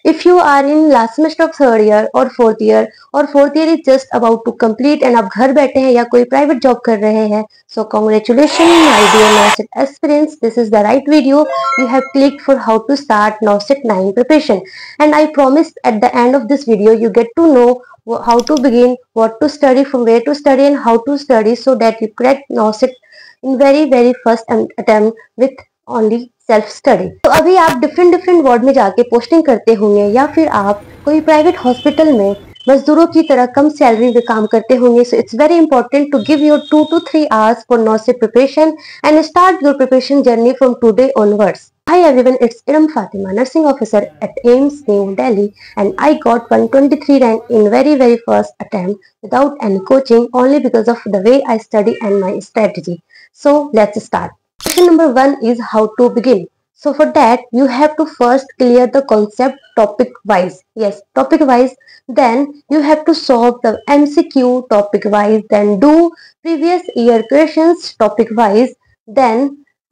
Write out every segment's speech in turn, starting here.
If you are in last semester of third year or fourth year, और fourth year is just about to complete and आप घर बैठे हैं या कोई प्राइवेट जॉब कर रहे हैं, so congratulations my dear NAWCET aspirants, this is the right video you have clicked for how to start NAWCET 9 preparation. And I promise at the end of this video you get to know how to begin, what to study, from where to study and how to study, so that you crack NAWCET in very first attempt with only self study. तो अभी आप different ward में जाके posting करते होंगे या फिर आप कोई प्राइवेट हॉस्पिटल में मजदूरों की तरह कम सैलरी में काम करते होंगे। So it's very important to give your 2 to 3 hours for NAWCET preparation and start your preparation journey from today onwards. Hi everyone, it's Iram Fatima, nursing officer at AIIMS New Delhi, and I got 123 rank in very first attempt without any coaching, only because of the way I study and my strategy. So let's start. Question number 1 is how to begin. So for that you have to first clear the concept topic wise. Yes, topic wise. Then you have to solve the MCQ topic wise. Then do previous year questions topic wise. Then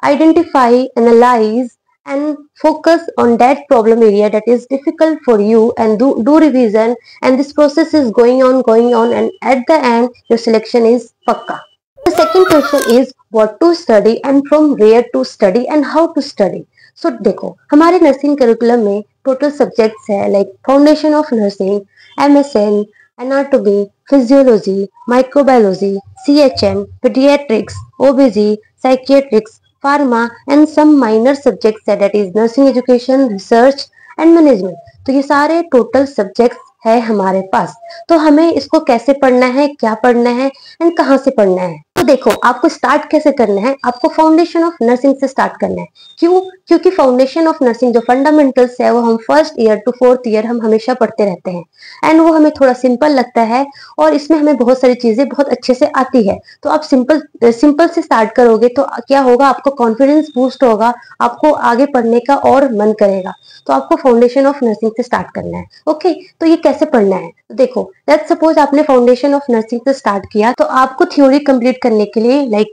identify, analyze and focus on that problem area that is difficult for you and do revision. And this process is going on and at the end your selection is pakka. The second question is what to study and from where to study and how to study. So देखो, हमारे nursing curriculum में total subjects है like foundation of nursing, MSN, anatomy, physiology, microbiology, CHM, pediatrics, OBG, psychiatrics, pharma and some minor subjects है that is nursing education, research and management. तो ये सारे total subjects है हमारे पास। तो हमें इसको कैसे पढ़ना है, क्या पढ़ना है एंड कहाँ से पढ़ना है। तो देखो, आपको स्टार्ट कैसे करना है, आपको फाउंडेशन ऑफ नर्सिंग से स्टार्ट करना है। क्यों? क्योंकि फाउंडेशन ऑफ नर्सिंग जो फंडामेंटल्स है वो हम first year to fourth year हम हमेशा पढ़ते रहते हैं एंड वो हमें थोड़ा सिंपल लगता है और इसमें हमें बहुत सारी चीजें बहुत अच्छे से आती है। तो आप सिंपल से स्टार्ट करोगे तो क्या होगा, आपको कॉन्फिडेंस बूस्ट होगा, आपको आगे पढ़ने का और मन करेगा। तो आपको फाउंडेशन ऑफ नर्सिंग से स्टार्ट करना है। ओके, तो ये कैसे पढ़ना है? तो देखो, लेट्स सपोज आपने फाउंडेशन ऑफ नर्सिंग से स्टार्ट किया तो आपको थ्योरी कंप्लीट करने के लिए like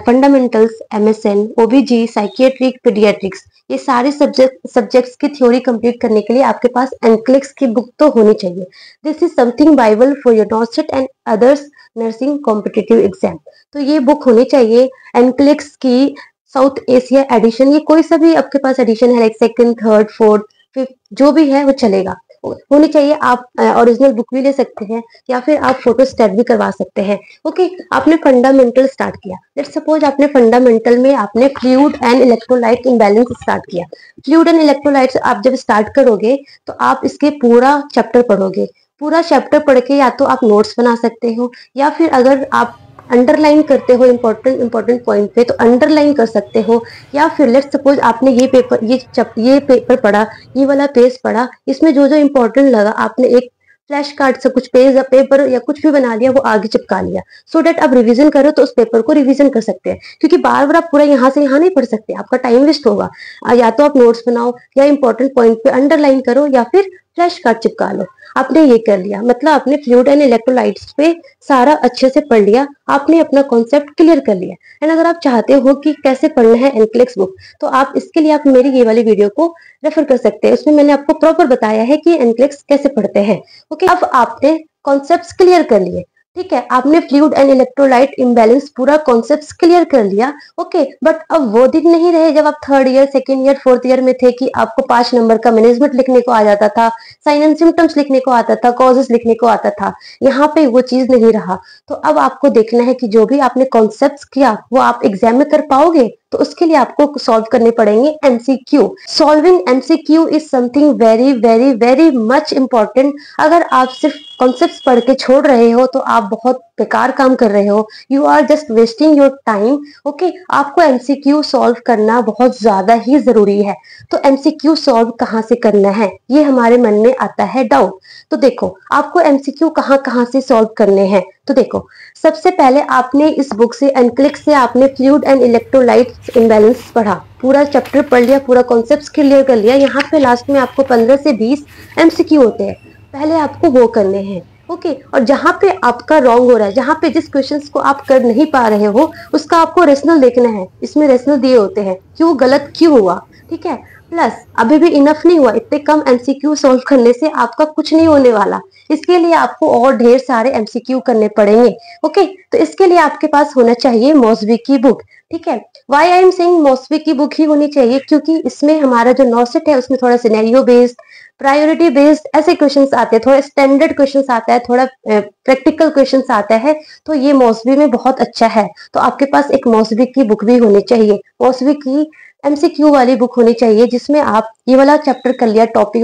fundamentals, MSN, OBG, psychiatric, paediatrics, ये सारे सब्जेक्ट्स की थ्योरी कंप्लीट करने के लिए आपके पास NCLEX की बुक तो होनी चाहिए। This is something Bible for your NAWCET and others nursing competitive exam. तो ये बुक होनी चाहिए NCLEX की साउथ एशिया एडिशन। ये कोई सा भी आपके पास एडिशन है like second, third, fourth, fifth, जो भी है वो चलेगा, होनी चाहिए। आप ओरिजिनल बुक भी ले सकते हैं या फिर आप फोटो स्टेट भी करवा सकते हैं। ओके, आपने फंडामेंटल स्टार्ट किया। लेट्स सपोज आपने फंडामेंटल में आपने fluid and electrolyte imbalance start किया। फ्लूइड एंड इलेक्ट्रोलाइट्स आप जब स्टार्ट करोगे तो आप इसके पूरा चैप्टर पढ़ोगे। पूरा चैप्टर पढ़ के या तो आप नोट्स बना सकते हो या फिर अगर आप अंडरलाइन करते हो इंपॉर्टेंट पॉइंट पे तो अंडरलाइन कर सकते हो। या फिर लेट्स सपोज आपने ये पेपर पढ़ा, ये वाला पेज पढ़ा, इसमें जो इंपॉर्टेंट लगा आपने एक फ्लैश कार्ड से कुछ पेज या पेपर या कुछ भी बना लिया, वो आगे चिपका लिया, सो डेट आप रिवीजन करो तो उस पेपर को रिवीजन कर सकते हैं। क्योंकि बार बार आप पूरा यहाँ से यहाँ नहीं पढ़ सकते, आपका टाइम वेस्ट होगा। या तो आप नोट्स बनाओ या इंपॉर्टेंट पॉइंट पे अंडरलाइन करो या फिर फ्लैश कार्ड चिपका लो। आपने ये कर लिया, मतलब आपने फ्लूइड एंड इलेक्ट्रोलाइट्स पे सारा अच्छे से पढ़ लिया, आपने अपना कॉन्सेप्ट क्लियर कर लिया। एंड अगर आप चाहते हो कि कैसे पढ़ना है NCLEX बुक, तो आप इसके लिए आप मेरी ये वाली वीडियो को रेफर कर सकते हैं। उसमें मैंने आपको प्रॉपर बताया है कि NCLEX कैसे पढ़ते हैं। ओके, अब आपने कॉन्सेप्ट्स क्लियर कर लिए, ठीक है, आपने फ्लूइड एंड इलेक्ट्रोलाइट इम्बैलेंस पूरा कॉन्सेप्ट क्लियर कर लिया। ओके, बट अब वो दिन नहीं रहे जब आप third year, second year, fourth year में थे कि आपको 5 नंबर का मैनेजमेंट लिखने को आ जाता था, साइन एंड सिम्टम्स लिखने को आता था, कॉजेस लिखने को आता था। यहाँ पे वो चीज नहीं रहा। तो अब आपको देखना है कि जो भी आपने कॉन्सेप्ट किया वो आप एग्जाम में कर पाओगे। तो उसके लिए आपको सॉल्व करने पड़ेंगे MCQ। Solving MCQ is something very much important. अगर आप सिर्फ कॉन्सेप्ट्स पढ़ के छोड़ रहे हो तो आप बहुत बेकार काम कर रहे हो, you are just wasting your time. Okay, आपको MCQ सॉल्व करना बहुत ज्यादा ही जरूरी है। तो MCQ सॉल्व कहाँ से करना है, ये हमारे मन में आता है डाउट। तो देखो, आपको MCQ कहाँ से सॉल्व करने हैं। तो देखो, सबसे पहले आपने इस बुक से NCLEX से आपने फ्लूइड एंड इलेक्ट्रोलाइट इम्बैलेंस पढ़ा, पूरा चैप्टर पढ़ लिया, पूरा कॉन्सेप्ट क्लियर कर लिया। यहाँ पे लास्ट में आपको 15 से 20 MCQ होते हैं, पहले आपको वो करने हैं। ओके, और जहाँ पे आपका रॉन्ग हो रहा है, जहाँ पे जिस क्वेश्चंस को आप कर नहीं पा रहे हो उसका आपको रेशनल देखना है। इसमें रेशनल दिए होते हैं, क्यों गलत क्यों हुआ। ठीक है, प्लस अभी भी इनफ नहीं हुआ, इतने कम एमसीक्यू सॉल्व करने से आपका कुछ नहीं होने वाला, इसके लिए आपको और ढेर सारे एमसीक्यू करने पड़ेंगे। ओके, तो इसके लिए आपके पास होना चाहिए मौसवी की बुक। ठीक है, वाई आई एम सेइंग मौसवी की बुक ही होनी चाहिए, क्योंकि इसमें हमारा जो नॉसेट है उसमें थोड़ा सिनेरियो बेस्ड, प्रायोरिटी बेस्ड ऐसे क्वेश्चंस आते हैं, थोड़ा स्टैंडर्ड क्वेश्चंस आता है, थोड़ा प्रैक्टिकल क्वेश्चंस आता है, तो ये मौसवी में बहुत अच्छा है। तो आपके पास एक मौसवी की बुक भी होनी चाहिए, मौसवी की एमसीक्यू वाली बुक होनी चाहिए, जिसमें आप ये वाला चैप्टर कर लिया टॉपिक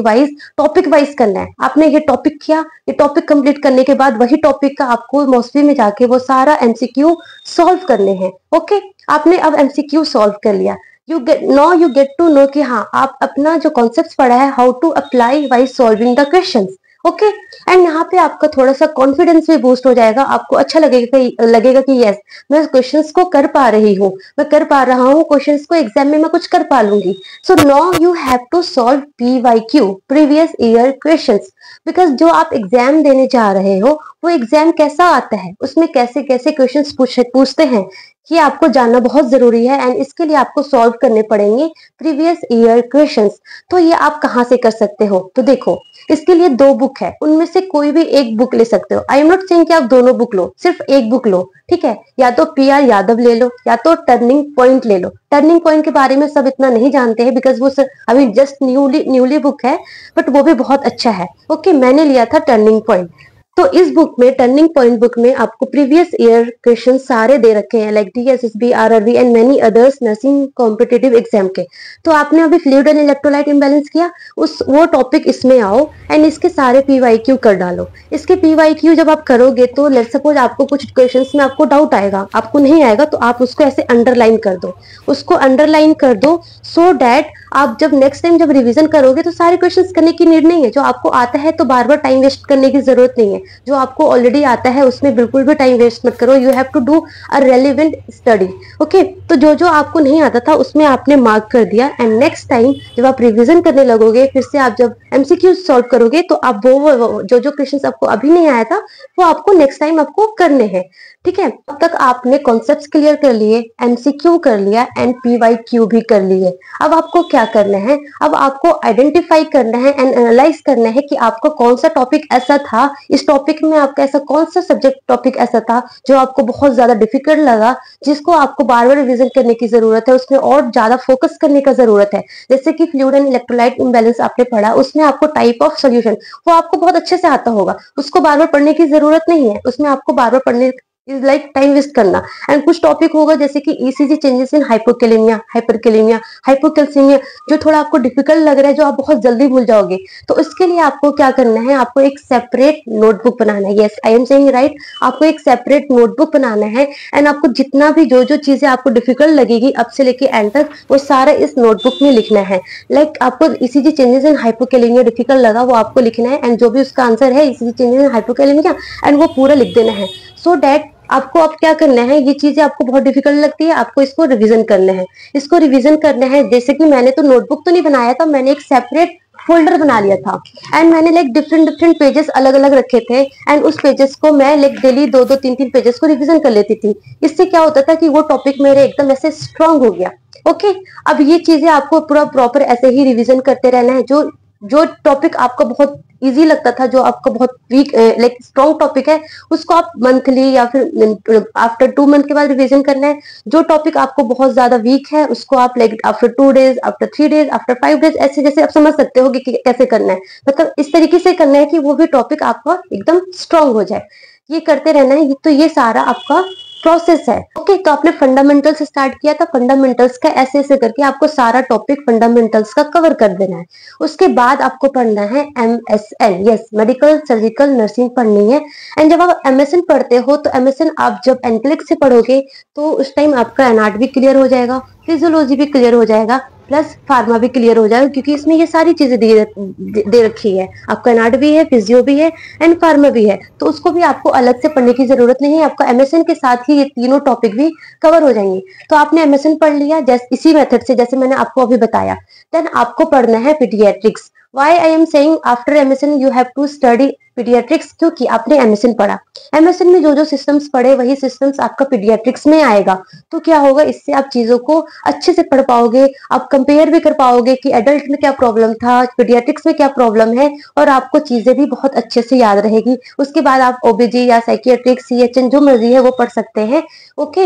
वाइज करना है आपने, ये टॉपिक किया, ये टॉपिक कंप्लीट करने के बाद वही टॉपिक का आपको मौसवी में जाके वो सारा एमसीक्यू सॉल्व करने हैं। ओके, आपने अब एमसीक्यू सॉल्व कर लिया, यू गेट टू नो कि हाँ आप अपना जो कॉन्सेप्ट पढ़ा है how to apply while solving the questions. Okay, and यहाँ पे आपका थोड़ा सा कॉन्फिडेंस भी बूस्ट हो जाएगा, आपको अच्छा लगेगा कि यस मैं क्वेश्चंस को कर पा रही हूँ, मैं कर पा रहा हूँ क्वेश्चंस को, एग्जाम में मैं कुछ कर पा लूंगी। So now you have to solve PYQ, previous year questions, because जो आप एग्जाम देने जा रहे हो वो एग्जाम कैसा आता है, उसमें कैसे कैसे क्वेश्चंस पूछते हैं, ये आपको जानना बहुत जरूरी है, एंड इसके लिए आपको सॉल्व करने पड़ेंगे प्रीवियस ईयर क्वेश्चंस। तो ये आप कहाँ से कर सकते हो, तो देखो इसके लिए दो बुक है, उनमें से कोई भी एक बुक ले सकते हो। आई एम नॉट सेइंग कि आप दोनों बुक लो, सिर्फ एक बुक लो। ठीक है, या तो PR यादव ले लो या तो टर्निंग पॉइंट ले लो। टर्निंग पॉइंट के बारे में सब इतना नहीं जानते हैं, बिकॉज वो अभी जस्ट न्यूली बुक है, बट वो भी बहुत अच्छा है। ओके, मैंने लिया था टर्निंग पॉइंट। तो इस बुक में, टर्निंग पॉइंट बुक में, आपको प्रीवियस ईयर क्वेश्चन सारे दे रखे हैं, like DSSB, RRB and many others nursing competitive exam के। तो आपने अभी फ्लूइड एंड इलेक्ट्रोलाइट इम्बैलेंस किया, वो टॉपिक इसमें आओ एंड इसके सारे PYQ कर डालो। इसके PYQ जब आप करोगे तो लेट्स सपोज आपको कुछ क्वेश्चंस में आपको डाउट आएगा, आपको नहीं आएगा, तो आप उसको ऐसे अंडरलाइन कर दो, उसको अंडरलाइन कर दो, सो दैट आप जब नेक्स्ट टाइम जब रिवीजन करोगे तो सारे क्वेश्चंस करने की नीड नहीं है। जो आपको आता है तो बार बार टाइम वेस्ट करने की जरूरत नहीं है, जो आपको ऑलरेडी आता है उसमें बिल्कुल भी टाइम वेस्ट मत करो। You have to do a relevant study. Okay, तो जो जो आपको नहीं आता था उसमें आपने मार्क कर दिया, एंड नेक्स्ट टाइम जब आप रिवीजन करने लगोगे, फिर से आप जब MCQ सॉल्व करोगे, तो आप वो जो क्वेश्चंस आपको अभी नहीं आया था वो आपको नेक्स्ट टाइम आपको करने हैं। ठीक है, अब तक आपने कॉन्सेप्ट्स क्लियर कर लिए, MCQ कर लिया एंड PYQ भी कर लिए। अब आपको क्या करना है, अब आपको आइडेंटिफाई करना है एंड एनालाइज करना है कि आपका कौन सा टॉपिक ऐसा था, इस टॉपिक में आपका ऐसा कौन सा सब्जेक्ट टॉपिक ऐसा था जो आपको बहुत ज्यादा डिफिकल्ट लगा, जिसको आपको बार बार रिविजन करने की जरूरत है, उसमें और ज्यादा फोकस करने का जरूरत है। जैसे कि फ्लूइड एंड इलेक्ट्रोलाइट इम्बैलेंस आपने पढ़ा, उसमें आपको टाइप ऑफ सोल्यूशन वो आपको बहुत अच्छे से आता होगा, उसको बार बार पढ़ने की जरूरत नहीं है, उसमें आपको बार बार पढ़ने इज लाइक टाइम वेस्ट करना। एंड कुछ टॉपिक होगा जैसे कि ECG changes in hypokalemia, hyperkalaemia, hypocalcaemia, जो थोड़ा आपको डिफिकल्ट लग रहा है, जो आप बहुत जल्दी भूल जाओगे, तो इसके लिए आपको क्या करना है, आपको एक सेपरेट नोटबुक बनाना है। Yes, I am saying right, आपको एक सेपरेट नोटबुक बनाना है, एंड आपको जितना भी जो जो चीजें आपको डिफिकल्ट लगेगी अब से लेके एंड तक, वो सारा इस नोटबुक में लिखना है। लाइक आपको ECG changes in hypokalemia difficult लगा, वो आपको लिखना है, एंड जो भी उसका आंसर है ECG changes in hypokalemia, and वो पूरा लिख देना है। सो दैट आपको अब क्या करना है, ये चीजें आपको बहुत डिफिकल्ट लगती है, आपको इसको रिवीजन करना है, इसको रिवीजन करना है। जैसे कि मैंने तो नोटबुक तो नहीं बनाया था, मैंने एक सेपरेट फोल्डर बना लिया था, एंड मैंने लाइक डिफरेंट पेजेस अलग अलग रखे थे, एंड उस पेजेस को मैं लाइक डेली 2-2 3-3 पेजेस को रिवीजन कर लेती थी। इससे क्या होता था कि वो टॉपिक मेरे एकदम ऐसे स्ट्रांग हो गया। ओके, अब ये चीजें आपको पूरा प्रॉपर ऐसे ही रिवीजन करते रहना है। जो जो टॉपिक आपका बहुत इजी लगता था, जो आपका बहुत वीक लाइक स्ट्रॉन्ग टॉपिक है, उसको आप मंथली या फिर आफ्टर 2 मंथ के बाद रिवीजन करना है। जो टॉपिक आपको बहुत ज्यादा वीक है उसको आप like after 2 days, after 3 days, after 5 days, ऐसे जैसे आप समझ सकते हो कि कैसे करना है, मतलब इस तरीके से करना है कि वो भी टॉपिक आपका एकदम स्ट्रांग हो जाए। ये करते रहना है। तो ये सारा आपका प्रोसेस है। ओके, तो आपने फंडामेंटल से स्टार्ट किया था, फंडामेंटल्स का ऐसे ऐसे करके आपको सारा टॉपिक फंडामेंटल्स का कवर कर देना है। उसके बाद आपको पढ़ना है MSN, yes, medical surgical nursing पढ़नी है। एंड जब आप MSN पढ़ते हो तो MSN आप जब एनक्लिक से पढ़ोगे तो उस टाइम आपका एनाट भी क्लियर हो जाएगा, फिजियोलॉजी भी क्लियर हो जाएगा, प्लस फार्मा भी क्लियर हो जाएगा, क्योंकि इसमें ये सारी चीजें दे रखी है। आपका एनाट भी है, फिजियो भी है एंड फार्मा भी है, तो उसको भी आपको अलग से पढ़ने की जरूरत नहीं है। आपका MSN के साथ ही ये तीनों टॉपिक भी कवर हो जाएंगे। तो आपने MSN पढ़ लिया जैसे इसी मेथड से, जैसे मैंने आपको अभी बताया। देन आपको पढ़ना है paediatrics. Why I am saying after MSN you have to study paediatrics, क्योंकि आपने एमएसएन पढ़ा। एमएसएन में जो जो सिस्टम्स पढ़े वही सिस्टम्स आपका पीडियाट्रिक्स में आएगा। तो क्या होगा, इससे आप चीजों को अच्छे से पढ़ पाओगे, आप कंपेयर भी कर पाओगे कि एडल्ट में क्या प्रॉब्लम था, पीडियाट्रिक्स में क्या प्रॉब्लम है, और आपको चीजें भी बहुत अच्छे से याद रहेगी। उसके बाद आप ओबीजी या साइकियाट्रिक्स, सीएचएन जो मर्जी है वो पढ़ सकते हैं। ओके,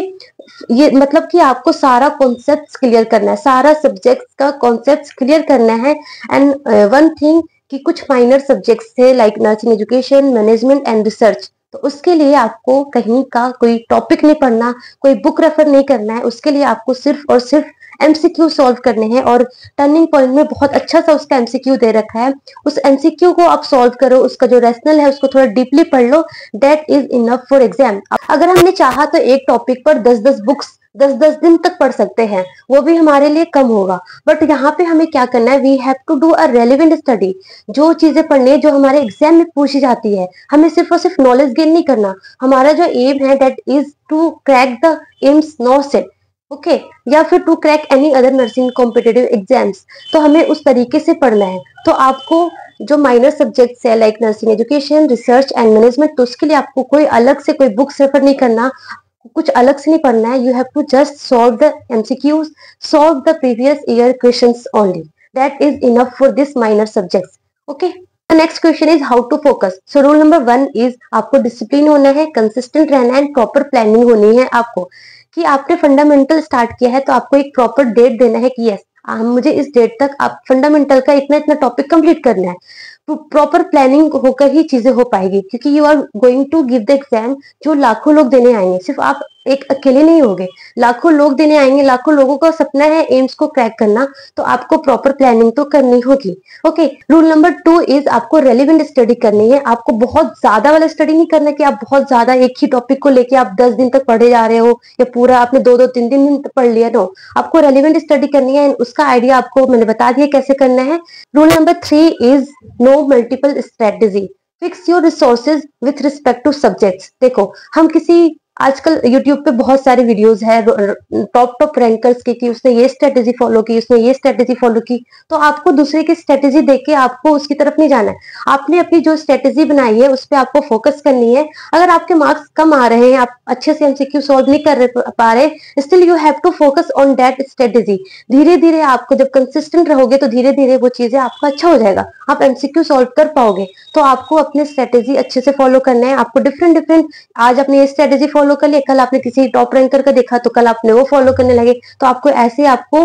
ये मतलब कि आपको सारा कॉन्सेप्ट क्लियर करना है, सारा सब्जेक्ट का कॉन्सेप्ट क्लियर करना है। एंड वन थिंग कि कुछ माइनर सब्जेक्ट्स थे like nursing education, management and research, तो उसके लिए आपको कहीं का कोई टॉपिक नहीं पढ़ना, कोई बुक रेफर नहीं करना है। उसके लिए आपको सिर्फ और सिर्फ एमसीक्यू सॉल्व करने हैं, और टर्निंग पॉइंट में बहुत अच्छा सा उसका एमसीक्यू दे रखा है। उस एमसीक्यू को आप सॉल्व करो, उसका जो रैशनल है उसको थोड़ा डीपली पढ़ लो, that is enough for exam. अगर हमने चाहा तो एक टॉपिक पर 10-10 बुक्स 10-10 दिन तक पढ़ सकते हैं, वो भी हमारे लिए कम होगा। बट यहाँ पे हमें क्या करना है, we have to do a relevant study. जो चीजें पढ़नी है जो हमारे एग्जाम में पूछी जाती है, हमें सिर्फ और सिर्फ नॉलेज गेन नहीं करना। हमारा जो एम है that is to crack the AIIMS NORCET, okay, या फिर to crack any other nursing competitive exams. तो हमें उस तरीके से पढ़ना है। तो आपको जो माइनर सब्जेक्ट्स है like nursing education, research and management, तो उसके लिए आपको कोई अलग से कोई बुक्स रेफर नहीं करना, कुछ अलग से नहीं पढ़ना है। You have to just solve the MCQs, solve the previous year questions only, that is enough for this minor subjects. Okay, the next question is how to focus. So rule number 1 is आपको discipline होना है, consistent रहना है, proper planning होनी है। आपको कि आपने फंडामेंटल स्टार्ट किया है तो आपको एक प्रॉपर डेट देना है कि यस मुझे इस डेट तक आप फंडामेंटल का इतना इतना टॉपिक कंप्लीट करना है। तो प्रॉपर प्लानिंग होकर ही चीजें हो पाएगी, क्योंकि you are going to give the exam जो लाखों लोग देने आएंगे, सिर्फ आप एक अकेले नहीं होगे, लाखों लोग देने आएंगे। लाखों लोगों का सपना है एम्स को क्रैक करना, तो आपको प्रॉपर प्लानिंग तो करनी होगी। ओके, रूल नंबर 2 इज आपको रेलिवेंट स्टडी करनी है। आपको बहुत ज्यादा वाला स्टडी नहीं करना कि आप बहुत ज्यादा एक ही टॉपिक को लेके आप 10 दिन तक पढ़े जा रहे हो, या पूरा आपने 2-2, 3-3 दिन तक पढ़ लिया। नो, आपको रेलिवेंट स्टडी करनी है। उसका आइडिया आपको मैंने बता दिया कैसे करना है। Rule number 3 is no multiple strategy, fix your resources with respect to subjects. देखो, हम किसी आजकल YouTube पे बहुत सारे वीडियोस है टॉप रैंकर्स के, कि उसने ये स्ट्रेटेजी फॉलो की, उसने ये स्ट्रेटेजी फॉलो की। तो आपको दूसरे की स्ट्रेटेजी देख के आपको उसकी तरफ नहीं जाना है। आपने अपनी जो स्ट्रेटेजी बनाई है उस पर आपको फोकस करनी है। अगर आपके मार्क्स कम आ रहे हैं, आप अच्छे से एमसीक्यू सॉल्व नहीं कर पा रहे, still you have to focus on that strategy. धीरे धीरे आपको जब कंसिस्टेंट रहोगे तो धीरे धीरे वो चीजें आपका अच्छा हो जाएगा, आप एमसीक्यू सॉल्व कर पाओगे। तो आपको अपनी स्ट्रेटेजी अच्छे से फॉलो करना है। आपको डिफरेंट आज आपने ये स्ट्रेटेजी फॉलो कर लिया, कल आपने किसी टॉप रैंकर का देखा तो कल आपने वो फॉलो करने लगे। तो आपको ऐसे आपको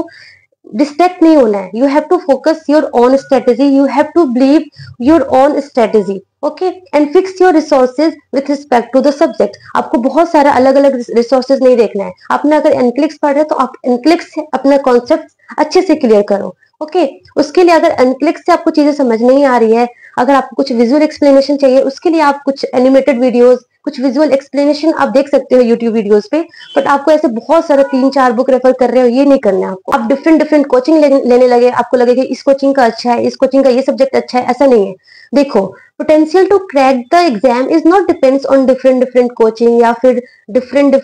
डिस्ट्रैक्ट नहीं होना है। You have to focus your own strategy, you have to believe your own strategy. Okay, and fix your resources with respect to the subject. आपको बहुत सारा अलग अलग रिसोर्सेज नहीं देखना है। आपने अगर एनक्लिक्स पढ़ रहे हो तो आप एनक्लिक्स से अपना कॉन्सेप्ट अच्छे से क्लियर करो। ओके, उसके लिए अगर एनक्लिक्स से आपको चीजें समझ नहीं आ रही है, अगर आपको कुछ विजुअल एक्सप्लेनेशन चाहिए, उसके लिए आप कुछ एनिमेटेड वीडियोस, कुछ विजुअल एक्सप्लेनेशन आप देख सकते हो यूट्यूब वीडियोस पे। बट आपको ऐसे बहुत सारा 3-4 बुक रेफर कर रहे हो, ये नहीं करना है आपको। आप डिफरेंट कोचिंग लेने लगे, आपको लगेगा इस कोचिंग का अच्छा है, इस कोचिंग का ये सब्जेक्ट अच्छा है, ऐसा नहीं है। देखो, potential to crack the exam is not depends on different coaching या फिर different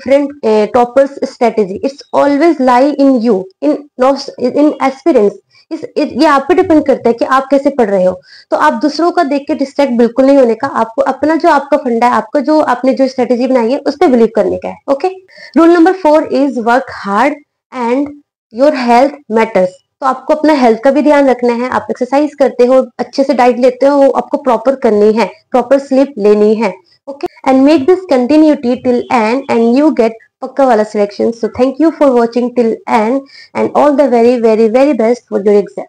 toppers strategy. It's always lie in you, in aspirants. ये आप पे डिपेंड करता है कि आप कैसे पढ़ रहे हो। तो आप दूसरों का देख के डिस्ट्रैक्ट बिल्कुल नहीं होने का। आपको अपना जो आपका फंडा है, आपका जो आपने जो स्ट्रेटेजी बनाई है उस पर बिलीव करने का है। Okay, rule number 4 is work hard and your health matters. तो आपको अपना हेल्थ का भी ध्यान रखना है। आप एक्सरसाइज करते हो, अच्छे से डाइट लेते हो, वो आपको प्रॉपर करनी है, प्रॉपर स्लीप लेनी है। Okay, and make this continuity till and you get पक्का वाला selection. So thank you for watching till end and all the very best for your exam.